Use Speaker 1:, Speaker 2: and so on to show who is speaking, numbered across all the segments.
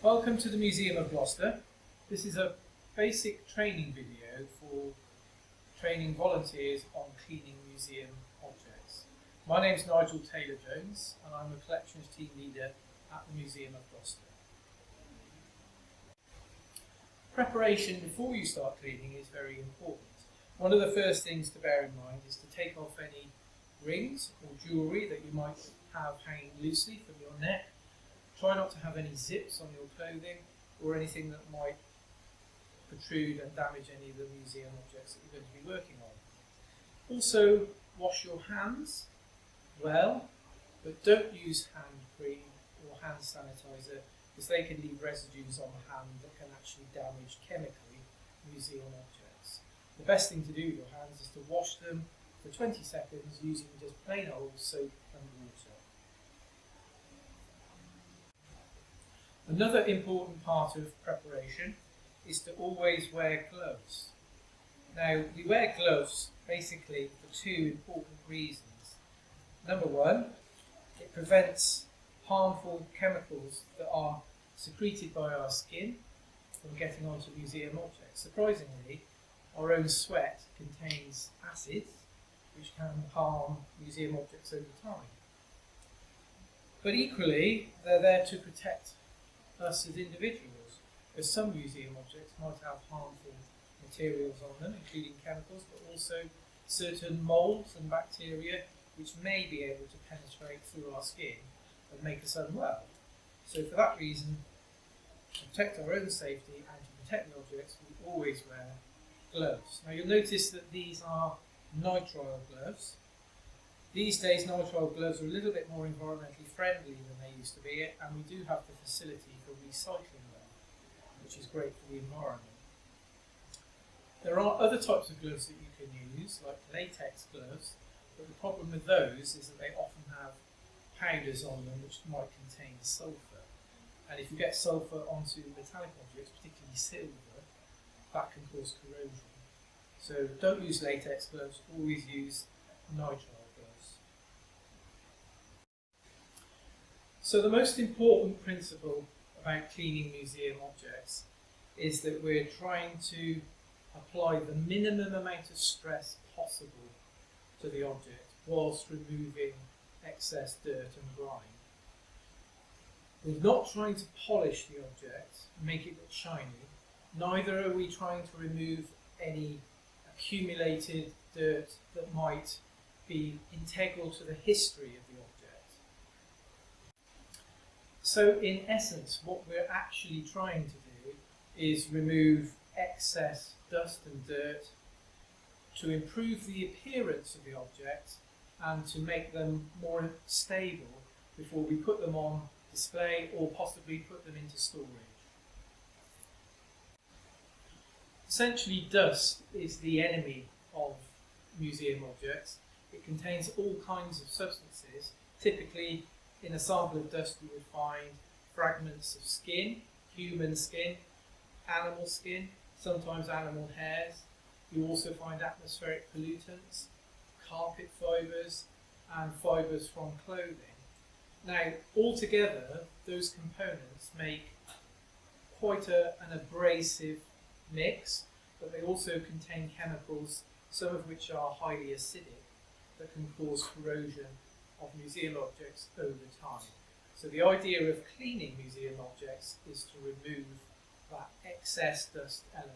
Speaker 1: Welcome to the Museum of Gloucester. This is a basic training video for training volunteers on cleaning museum objects. My name is Nigel Taylor-Jones and I'm a collections team leader at the Museum of Gloucester. Preparation before you start cleaning is very important. One of the first things to bear in mind is to take off any rings or jewellery that you might have hanging loosely from your neck. Try not to have any zips on your clothing or anything that might protrude and damage any of the museum objects that you're going to be working on. Also, wash your hands well, but don't use hand cream or hand sanitizer because they can leave residues on the hand that can actually damage chemically museum objects. The best thing to do with your hands is to wash them for 20 seconds using just plain old soap and water. Another important part of preparation is to always wear gloves. Now, we wear gloves basically for two important reasons. Number one, it prevents harmful chemicals that are secreted by our skin from getting onto museum objects. Surprisingly, our own sweat contains acids which can harm museum objects over time. But equally, they're there to protect us as individuals, as some museum objects might have harmful materials on them, including chemicals, but also certain moulds and bacteria which may be able to penetrate through our skin and make us unwell. So for that reason, to protect our own safety and to protect the objects, we always wear gloves. Now you'll notice that these are nitrile gloves. These days nitrile gloves are a little bit more environmentally friendly than they used to be, and we do have the facility for recycling them, which is great for the environment. There are other types of gloves that you can use, like latex gloves, but the problem with those is that they often have powders on them which might contain sulphur. And if you get sulphur onto metallic objects, particularly silver, that can cause corrosion. So don't use latex gloves, always use nitrile gloves. So the most important principle about cleaning museum objects is that we're trying to apply the minimum amount of stress possible to the object whilst removing excess dirt and grime. We're not trying to polish the object and make it look shiny, neither are we trying to remove any accumulated dirt that might be integral to the history of the object. So in essence, what we're actually trying to do is remove excess dust and dirt to improve the appearance of the object and to make them more stable before we put them on display or possibly put them into storage. Essentially, dust is the enemy of museum objects. It contains all kinds of substances. Typically, in a sample of dust you would find fragments of skin, human skin, animal skin, sometimes animal hairs. You also find atmospheric pollutants, carpet fibres, and fibres from clothing. Now, altogether, those components make quite an abrasive mix, but they also contain chemicals, some of which are highly acidic, that can cause corrosion of museum objects over time. So the idea of cleaning museum objects is to remove that excess dust element.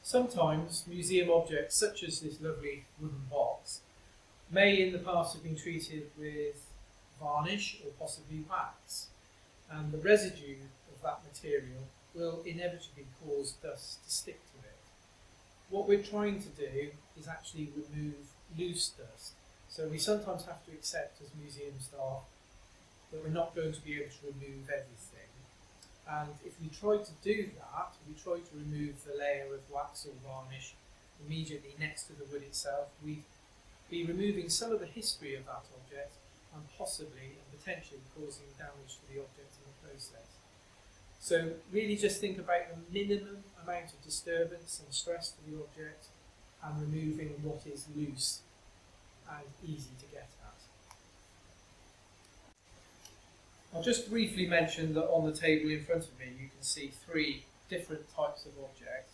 Speaker 1: Sometimes museum objects, such as this lovely wooden box, may in the past have been treated with varnish or possibly wax, and the residue of that material will inevitably cause dust to stick to it. What we're trying to do is actually remove loose dust. So we sometimes have to accept as museum staff that we're not going to be able to remove everything. And if we try to do that, we try to remove the layer of wax or varnish immediately next to the wood itself, we'd be removing some of the history of that object and possibly and potentially causing damage to the object in the process. So really just think about the minimum amount of disturbance and stress to the object and removing what is loose and easy to get at. I'll just briefly mention that on the table in front of me you can see three different types of objects.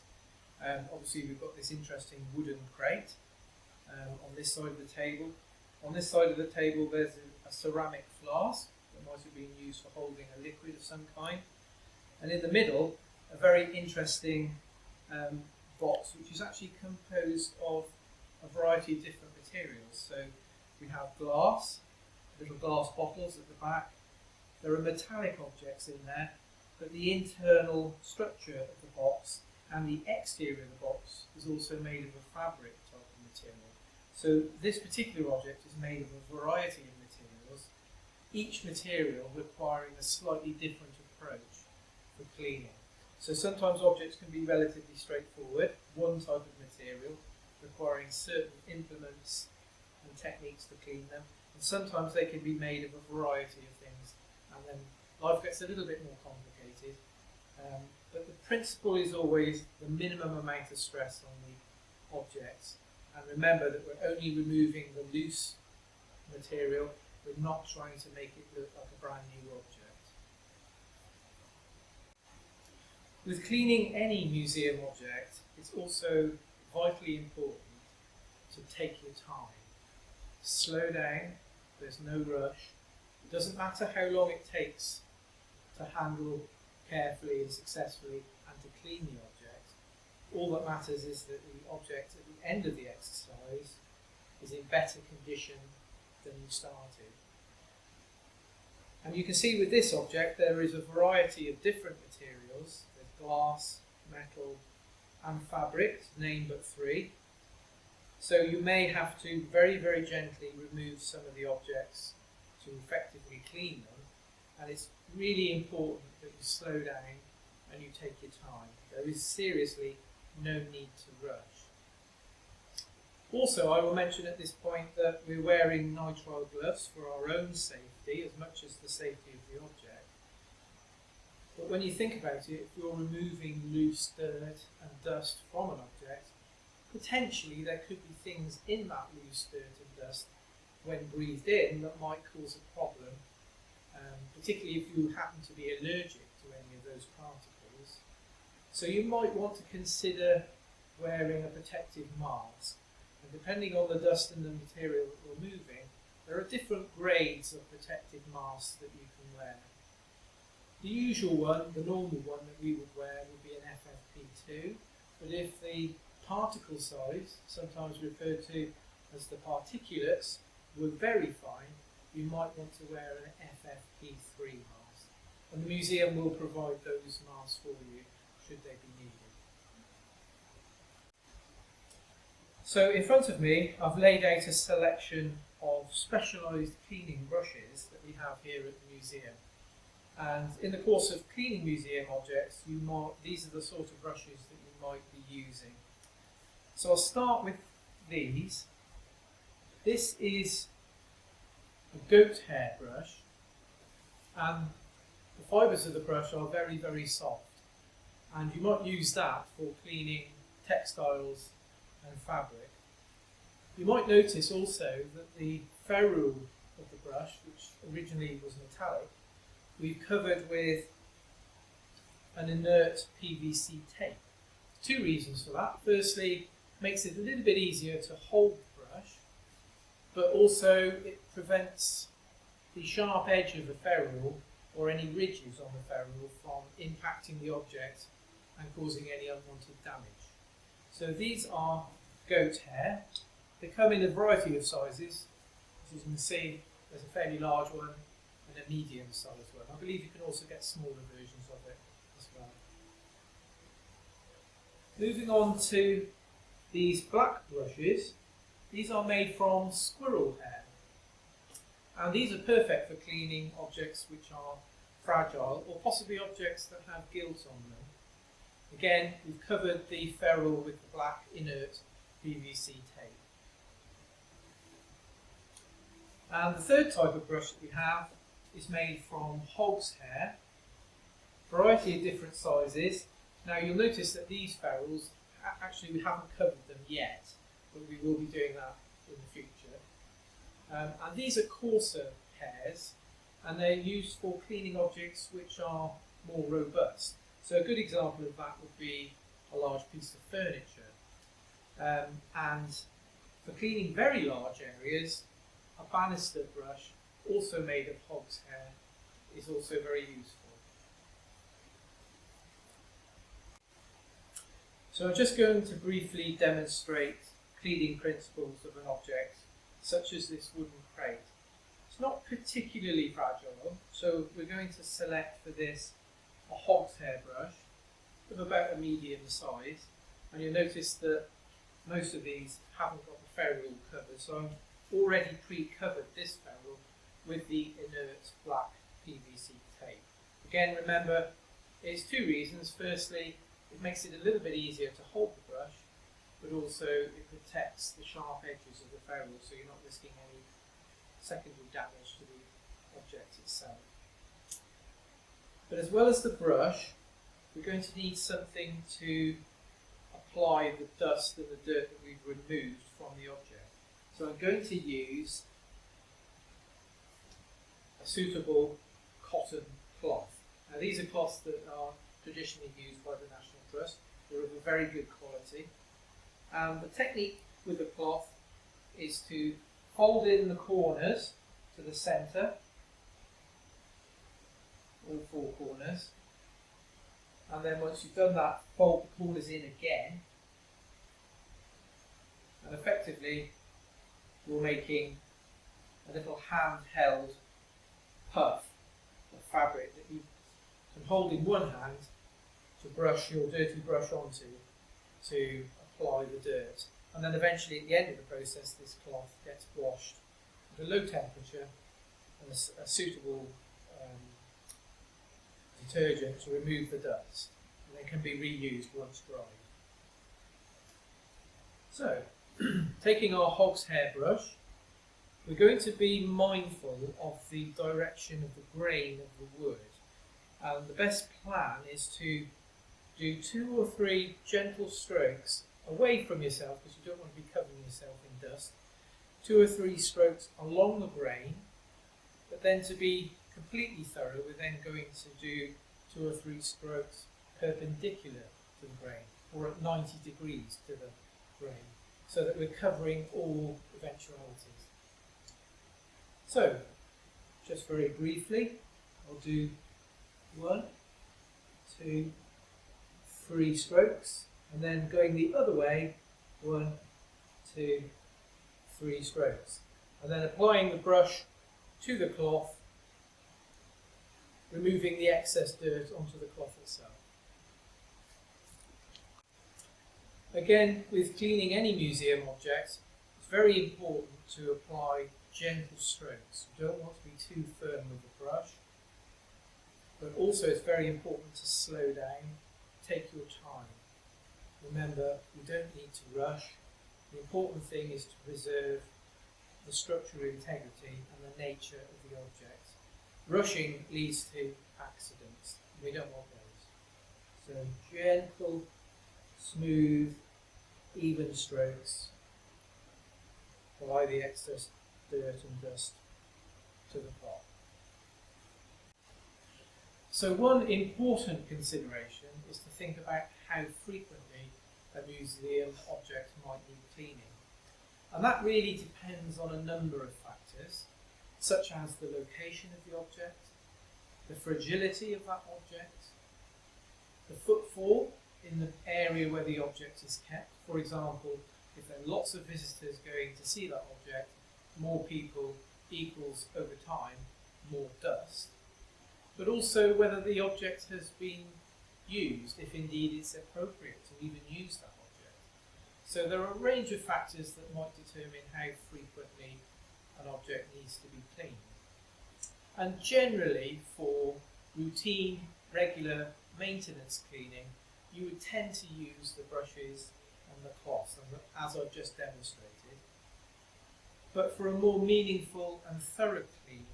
Speaker 1: Obviously we've got this interesting wooden crate on this side of the table. On this side of the table there's a ceramic flask that might have been used for holding a liquid of some kind. And in the middle, a very interesting box which is actually composed of a variety of different materials. So we have glass, little glass bottles at the back. There are metallic objects in there, but the internal structure of the box and the exterior of the box is also made of a fabric type of material. So this particular object is made of a variety of materials, each material requiring a slightly different approach for cleaning. So sometimes objects can be relatively straightforward, one type of material requiring certain implements and techniques to clean them, and sometimes they can be made of a variety of things, and then life gets a little bit more complicated. But the principle is always the minimum amount of stress on the objects, and remember that we're only removing the loose material, we're not trying to make it look like a brand new object. With cleaning any museum object, it's also vitally important to take your time. Slow down, there's no rush. It doesn't matter how long it takes to handle carefully and successfully and to clean the object. All that matters is that the object at the end of the exercise is in better condition than you started. And you can see with this object there is a variety of different materials. There's glass, metal and fabric, named but three. So you may have to very, very gently remove some of the objects to effectively clean them, and it's really important that you slow down and you take your time. There is seriously no need to rush. Also, I will mention at this point that we're wearing nitrile gloves for our own safety as much as the safety of the object. But when you think about it, if you're removing loose dirt and dust from an object, potentially there could be things in that loose dirt and dust when breathed in that might cause a problem, particularly if you happen to be allergic to any of those particles. So you might want to consider wearing a protective mask. And depending on the dust and the material that we're moving, there are different grades of protective masks that you can wear. The usual one, the normal one that we would wear, would be an FFP2, but if the particle size, sometimes referred to as the particulates, were very fine, you might want to wear an FFP3 mask. And the museum will provide those masks for you should they be needed. So in front of me, I've laid out a selection of specialised cleaning brushes that we have here at the museum. And in the course of cleaning museum objects, these are the sort of brushes that you might be using. So I'll start with these. This is a goat hair brush, and the fibres of the brush are very, very soft. And you might use that for cleaning textiles and fabric. You might notice also that the ferrule of the brush, which originally was metallic, we've covered with an inert PVC tape. Two reasons for that. Firstly, it makes it a little bit easier to hold the brush, but also it prevents the sharp edge of the ferrule or any ridges on the ferrule from impacting the object and causing any unwanted damage. So these are goat hair. They come in a variety of sizes. As you can see, there's a fairly large one and a medium size one. I believe you can also get smaller versions of it as well. Moving on to these black brushes, these are made from squirrel hair. And these are perfect for cleaning objects which are fragile or possibly objects that have gilt on them. Again, we've covered the ferrule with the black inert PVC tape. And the third type of brush that we have is made from hog's hair, variety of different sizes. Now you'll notice that these ferrules, actually we haven't covered them yet, but we will be doing that in the future. And these are coarser hairs, and they're used for cleaning objects which are more robust. So a good example of that would be a large piece of furniture. And for cleaning very large areas, a banister brush, also made of hog's hair, is also very useful. So I'm just going to briefly demonstrate cleaning principles of an object, such as this wooden crate. It's not particularly fragile, so we're going to select for this a hog's hair brush of about a medium size, and you'll notice that most of these haven't got the ferrule covered, so I've already pre-covered this ferrule with the inert black PVC tape. Again, remember, it's two reasons. Firstly, it makes it a little bit easier to hold the brush, but also it protects the sharp edges of the ferrule, so you're not risking any secondary damage to the object itself. But as well as the brush, we're going to need something to apply the dust and the dirt that we've removed from the object. So I'm going to use a suitable cotton cloth. Now these are cloths that are traditionally used by the National Trust. They're of a very good quality. And the technique with the cloth is to fold in the corners to the centre, all four corners, and then once you've done that, fold the corners in again, and effectively you're making a little handheld puff of fabric that you can hold in one hand to brush your dirty brush onto to apply the dirt. And then eventually at the end of the process, this cloth gets washed at a low temperature and a suitable detergent to remove the dust, and they can be reused once dried. So, taking our hog's hair brush, we're going to be mindful of the direction of the grain of the wood, and the best plan is to do 2 or 3 gentle strokes away from yourself, because you don't want to be covering yourself in dust. 2 or 3 strokes along the grain, but then to be completely thorough, we're then going to do 2 or 3 strokes perpendicular to the grain, or at 90 degrees to the grain, so that we're covering all eventualities. So, just very briefly, I'll do 1, 2, 3 strokes, and then going the other way, 1, 2, 3 strokes, and then applying the brush to the cloth, removing the excess dirt onto the cloth itself. Again, with cleaning any museum object, it's very important to apply gentle strokes. You don't want to be too firm with the brush, but also it's very important to slow down, take your time. Remember, you don't need to rush. The important thing is to preserve the structural integrity and the nature of the object. Rushing leads to accidents. We don't want those. So gentle, smooth, even strokes. Apply the excess dirt and dust to the pot. So one important consideration is to think about how frequently a museum object might need cleaning. And that really depends on a number of factors, such as the location of the object, the fragility of that object, the footfall in the area where the object is kept. For example, if there are lots of visitors going to see that object, more people equals over time more dust. But also whether the object has been used, if indeed it's appropriate to even use that object. So there are a range of factors that might determine how frequently an object needs to be cleaned. And generally, for routine, regular maintenance cleaning, you would tend to use the brushes and the cloths, as I've just demonstrated. But for a more meaningful and thorough clean,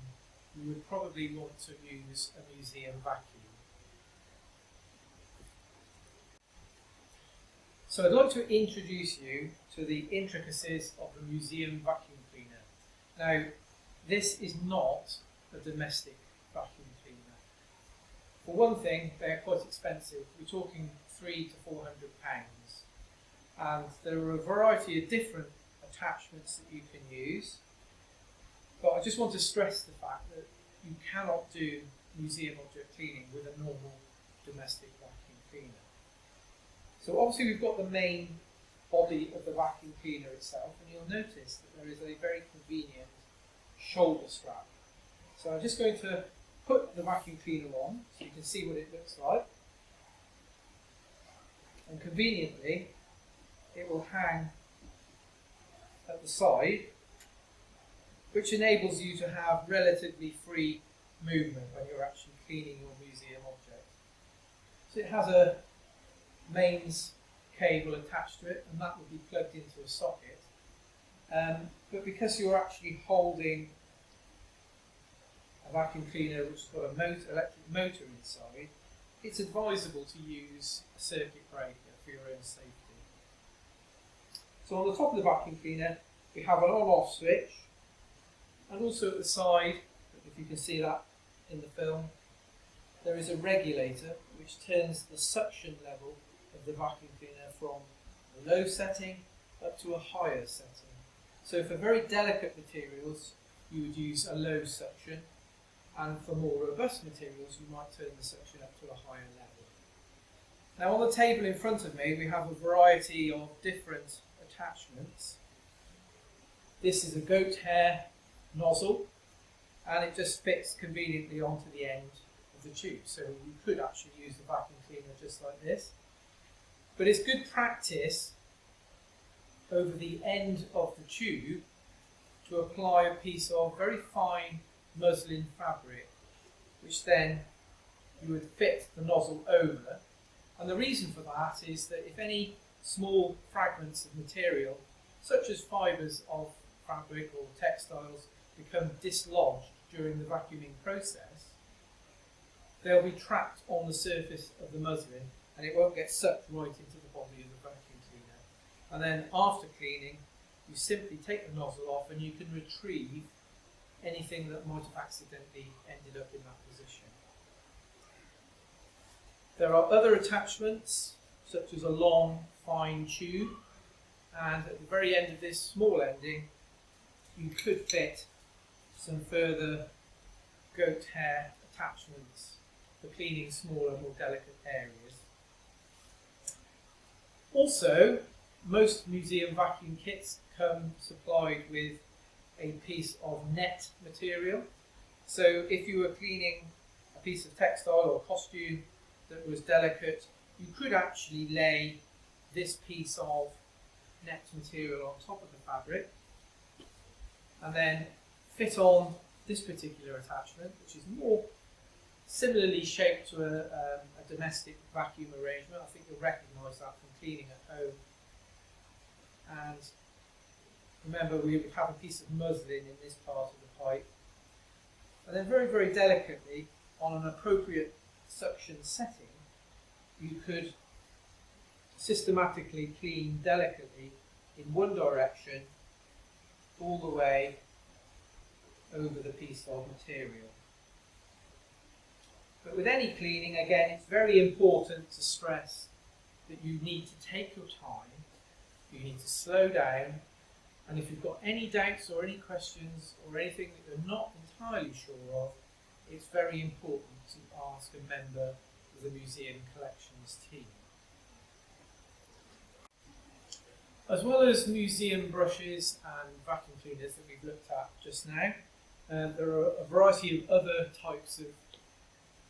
Speaker 1: you would probably want to use a museum vacuum. So I'd like to introduce you to the intricacies of the museum vacuum cleaner. Now, this is not a domestic vacuum cleaner. For one thing, they're quite expensive. We're talking £300 to £400, and there are a variety of different attachments that you can use. But I just want to stress the fact that you cannot do museum object cleaning with a normal domestic vacuum cleaner. So obviously we've got the main body of the vacuum cleaner itself, and you'll notice that there is a very convenient shoulder strap. So I'm just going to put the vacuum cleaner on so you can see what it looks like. And conveniently, it will hang at the side, which enables you to have relatively free movement when you're actually cleaning your museum object. So it has a mains cable attached to it, and that will be plugged into a socket. But because you're actually holding a vacuum cleaner which has got a electric motor inside, it's advisable to use a circuit breaker for your own safety. So on the top of the vacuum cleaner we have an on-off switch, and also at the side, if you can see that in the film, there is a regulator which turns the suction level of the vacuum cleaner from a low setting up to a higher setting. So for very delicate materials you would use a low suction, and for more robust materials you might turn the suction up to a higher level. Now on the table in front of me we have a variety of different attachments. This is a goat hair nozzle, and it just fits conveniently onto the end of the tube, so you could actually use the vacuum cleaner just like this. But it's good practice over the end of the tube to apply a piece of very fine muslin fabric, which then you would fit the nozzle over. And the reason for that is that if any small fragments of material, such as fibres of fabric or textiles, become dislodged during the vacuuming process, they'll be trapped on the surface of the muslin and it won't get sucked right into the body of the vacuum cleaner. And then after cleaning, you simply take the nozzle off and you can retrieve anything that might have accidentally ended up in that position. There are other attachments, such as a long, fine tube, and at the very end of this small ending, you could fit some further goat hair attachments for cleaning smaller, more delicate areas. Also, most museum vacuum kits come supplied with a piece of net material. So if you were cleaning a piece of textile or costume that was delicate, you could actually lay this piece of net material on top of the fabric and then fit on this particular attachment, which is more similarly shaped to a domestic vacuum arrangement. I think you'll recognise that from cleaning at home. And remember, we would have a piece of muslin in this part of the pipe. And then very, very delicately, on an appropriate suction setting, you could systematically clean delicately in one direction all the way over the piece of material. But with any cleaning, again, it's very important to stress that you need to take your time, you need to slow down, and if you've got any doubts or any questions or anything that you're not entirely sure of, it's very important to ask a member of the museum collections team. As well as museum brushes and vacuum cleaners that we've looked at just now, there are a variety of other types of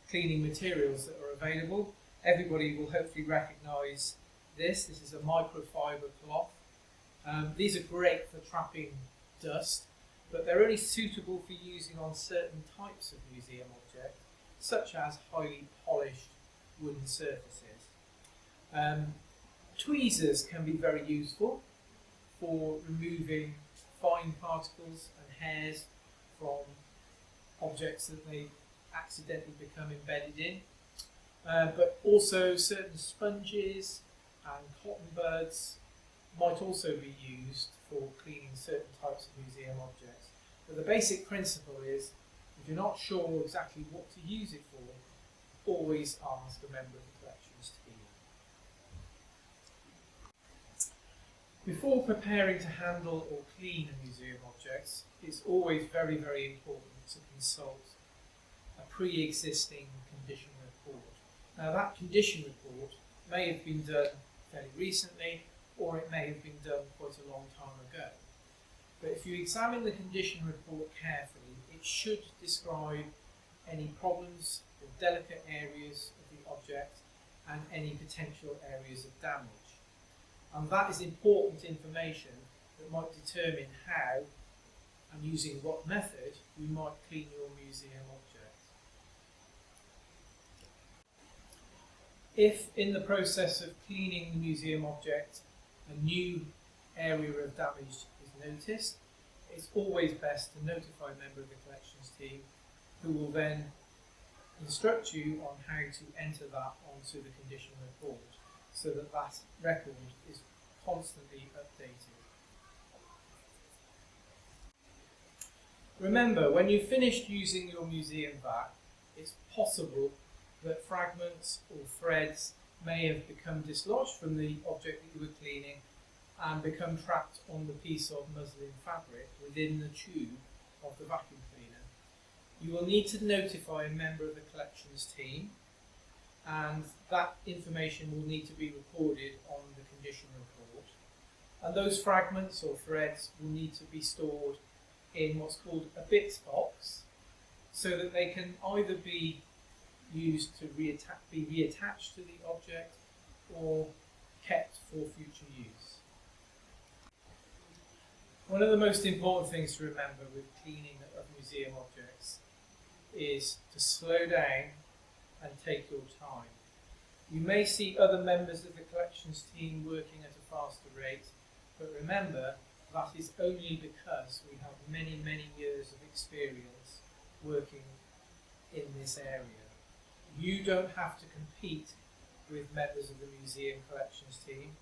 Speaker 1: cleaning materials that are available. Everybody will hopefully recognise this. This is a microfiber cloth. These are great for trapping dust, but they're only suitable for using on certain types of museum objects, such as highly polished wooden surfaces. Tweezers can be very useful for removing fine particles and hairs from objects that they accidentally become embedded in. But also certain sponges and cotton buds might also be used for cleaning certain types of museum objects. But the basic principle is If you're not sure exactly what to use it for, always ask a member of the collections team. Before preparing to handle or clean a museum objects, it's always very, very important to consult a pre-existing condition report. Now that condition report may have been done fairly recently, or it may have been done quite a long time ago. But if you examine the condition report carefully, it should describe any problems or delicate areas of the object and any potential areas of damage. And that is important information that might determine how and using what method you might clean your museum object. If in the process of cleaning the museum object a new area of damage is noticed, it's always best to notify a member of the collections team, who will then instruct you on how to enter that onto the condition report, so that that record is constantly updated. Remember, when you've finished using your museum vac, it's possible that fragments or threads may have become dislodged from the object that you were cleaning and become trapped on the piece of muslin fabric within the tube of the vacuum cleaner. You will need to notify a member of the collections team, and that information will need to be recorded on the condition report. And those fragments or threads will need to be stored in what's called a bits box, so that they can either be used to be reattached to the object or kept for future use. One of the most important things to remember with cleaning of museum objects is to slow down and take your time. You may see other members of the collections team working at a faster rate, but remember that is only because we have many, many years of experience working in this area. You don't have to compete with members of the museum collections team.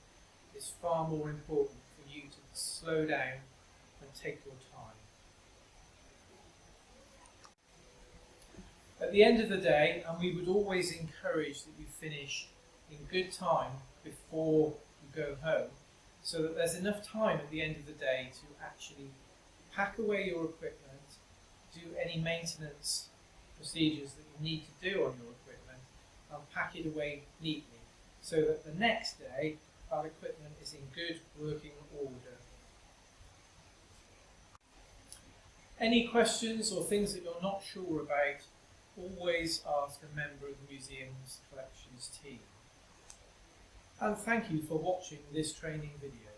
Speaker 1: It's far more important for you to slow down and take your time. At the end of the day, and we would always encourage that you finish in good time before you go home, so that there's enough time at the end of the day to actually pack away your equipment, do any maintenance procedures that you need to do on your equipment, and pack it away neatly, so that the next day that equipment is in good working order. Any questions or things that you're not sure about, always ask a member of the museum's collections team. And thank you for watching this training video.